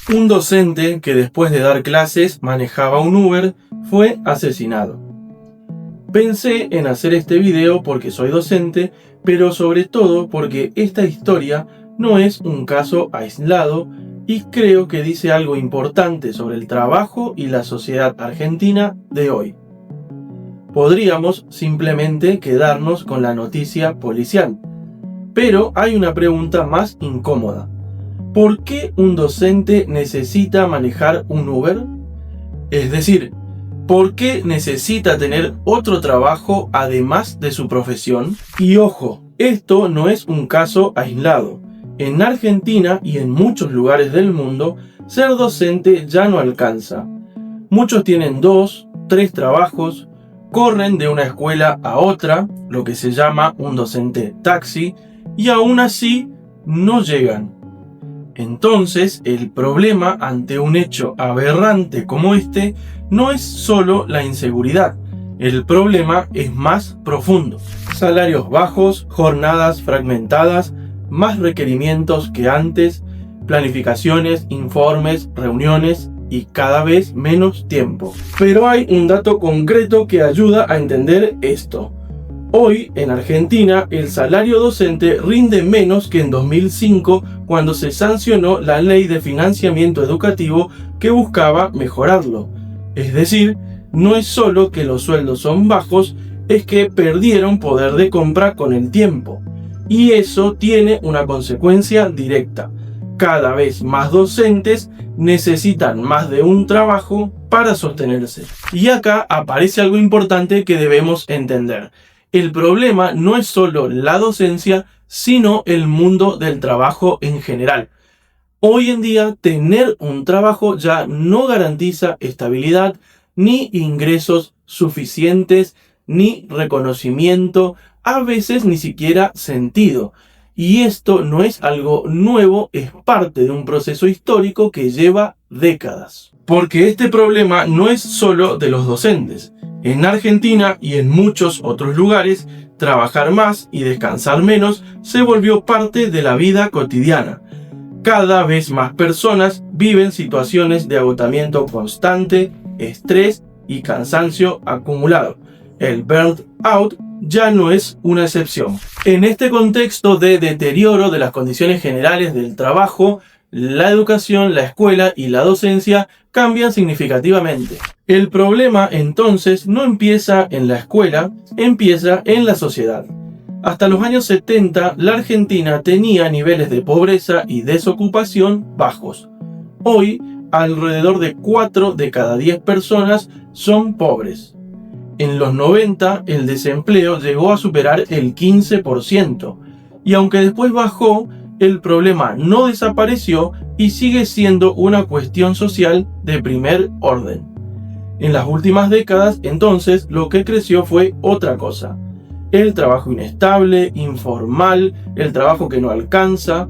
Un docente que después de dar clases manejaba un Uber fue asesinado. Pensé en hacer este video porque soy docente, pero sobre todo porque esta historia no es un caso aislado y creo que dice algo importante sobre el trabajo y la sociedad argentina de hoy. Podríamos simplemente quedarnos con la noticia policial, pero hay una pregunta más incómoda. ¿Por qué un docente necesita manejar un Uber? Es decir, ¿por qué necesita tener otro trabajo además de su profesión? Y ojo, esto no es un caso aislado. En Argentina y en muchos lugares del mundo, ser docente ya no alcanza. Muchos tienen 2, 3 trabajos, corren de una escuela a otra, lo que se llama un docente taxi, y aún así no llegan. Entonces, el problema ante un hecho aberrante como este no es solo la inseguridad. El problema es más profundo. Salarios bajos, jornadas fragmentadas, más requerimientos que antes, planificaciones, informes, reuniones y cada vez menos tiempo. Pero hay un dato concreto que ayuda a entender esto. Hoy, en Argentina, el salario docente rinde menos que en 2005, cuando se sancionó la Ley de Financiamiento Educativo que buscaba mejorarlo. Es decir, no es solo que los sueldos son bajos, es que perdieron poder de compra con el tiempo. Y eso tiene una consecuencia directa. Cada vez más docentes necesitan más de un trabajo para sostenerse. Y acá aparece algo importante que debemos entender. El problema no es solo la docencia, sino el mundo del trabajo en general. Hoy en día, tener un trabajo ya no garantiza estabilidad, ni ingresos suficientes, ni reconocimiento, a veces ni siquiera sentido. Y esto no es algo nuevo, es parte de un proceso histórico que lleva décadas. Porque este problema no es solo de los docentes. En Argentina y en muchos otros lugares, trabajar más y descansar menos se volvió parte de la vida cotidiana. Cada vez más personas viven situaciones de agotamiento constante, estrés y cansancio acumulado. El burnout ya no es una excepción. En este contexto de deterioro de las condiciones generales del trabajo, la educación, la escuela y la docencia cambian significativamente. El problema entonces no empieza en la escuela, empieza en la sociedad. Hasta los años 70, la Argentina tenía niveles de pobreza y desocupación bajos. Hoy, alrededor de 4 de cada 10 personas son pobres. En los 90, el desempleo llegó a superar el 15%, y aunque después bajó, el problema no desapareció y sigue siendo una cuestión social de primer orden. En las últimas décadas, entonces, lo que creció fue otra cosa. El trabajo inestable, informal, el trabajo que no alcanza.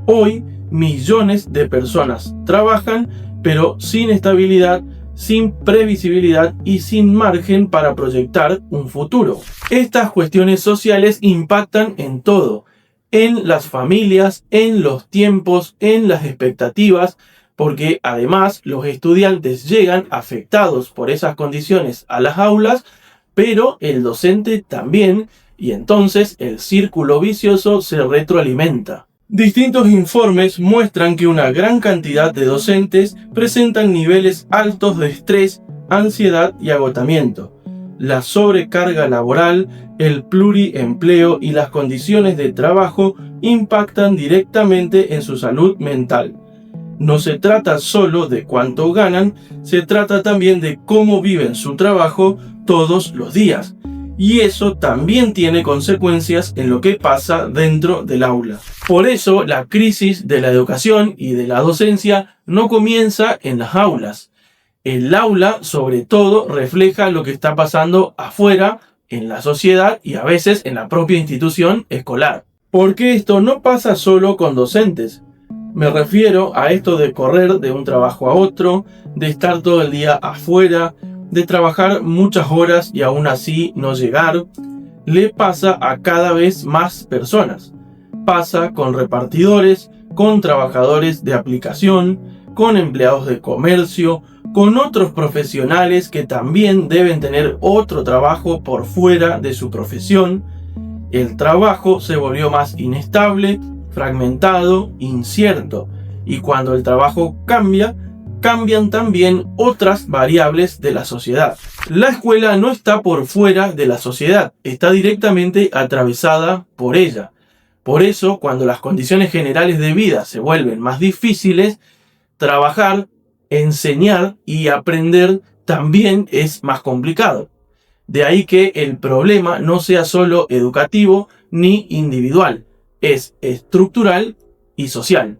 Hoy, millones de personas trabajan, pero sin estabilidad, sin previsibilidad y sin margen para proyectar un futuro. Estas cuestiones sociales impactan en todo. En las familias, en los tiempos, en las expectativas, porque además los estudiantes llegan afectados por esas condiciones a las aulas, pero el docente también, y entonces el círculo vicioso se retroalimenta. Distintos informes muestran que una gran cantidad de docentes presentan niveles altos de estrés, ansiedad y agotamiento. La sobrecarga laboral, el pluriempleo y las condiciones de trabajo impactan directamente en su salud mental. No se trata solo de cuánto ganan, se trata también de cómo viven su trabajo todos los días. Y eso también tiene consecuencias en lo que pasa dentro del aula. Por eso, la crisis de la educación y de la docencia no comienza en las aulas. El aula, sobre todo, refleja lo que está pasando afuera, en la sociedad y a veces en la propia institución escolar. Porque esto no pasa solo con docentes. Me refiero a esto de correr de un trabajo a otro, de estar todo el día afuera, de trabajar muchas horas y aún así no llegar. Le pasa a cada vez más personas. Pasa con repartidores, con trabajadores de aplicación, con empleados de comercio, con otros profesionales que también deben tener otro trabajo por fuera de su profesión. El trabajo se volvió más inestable, fragmentado, incierto, y cuando el trabajo cambia, cambian también otras variables de la sociedad. La escuela no está por fuera de la sociedad, está directamente atravesada por ella. Por eso, cuando las condiciones generales de vida se vuelven más difíciles, trabajar, enseñar y aprender también es más complicado. De ahí que el problema no sea solo educativo ni individual, es estructural y social.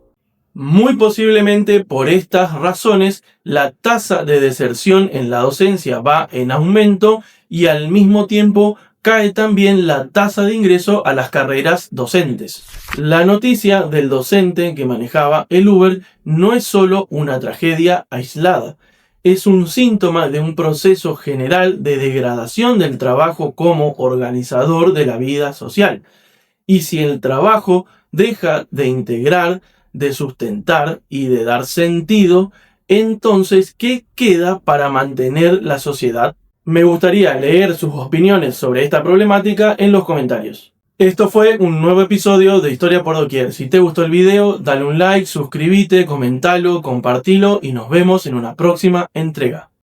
Muy posiblemente por estas razones la tasa de deserción en la docencia va en aumento y al mismo tiempo cae también la tasa de ingreso a las carreras docentes. La noticia del docente que manejaba el Uber no es solo una tragedia aislada, es un síntoma de un proceso general de degradación del trabajo como organizador de la vida social. Y si el trabajo deja de integrar, de sustentar y de dar sentido, entonces, ¿qué queda para mantener la sociedad? Me gustaría leer sus opiniones sobre esta problemática en los comentarios. Esto fue un nuevo episodio de Historia por Doquier. Si te gustó el video, dale un like, suscríbete, comentalo, compartilo y nos vemos en una próxima entrega.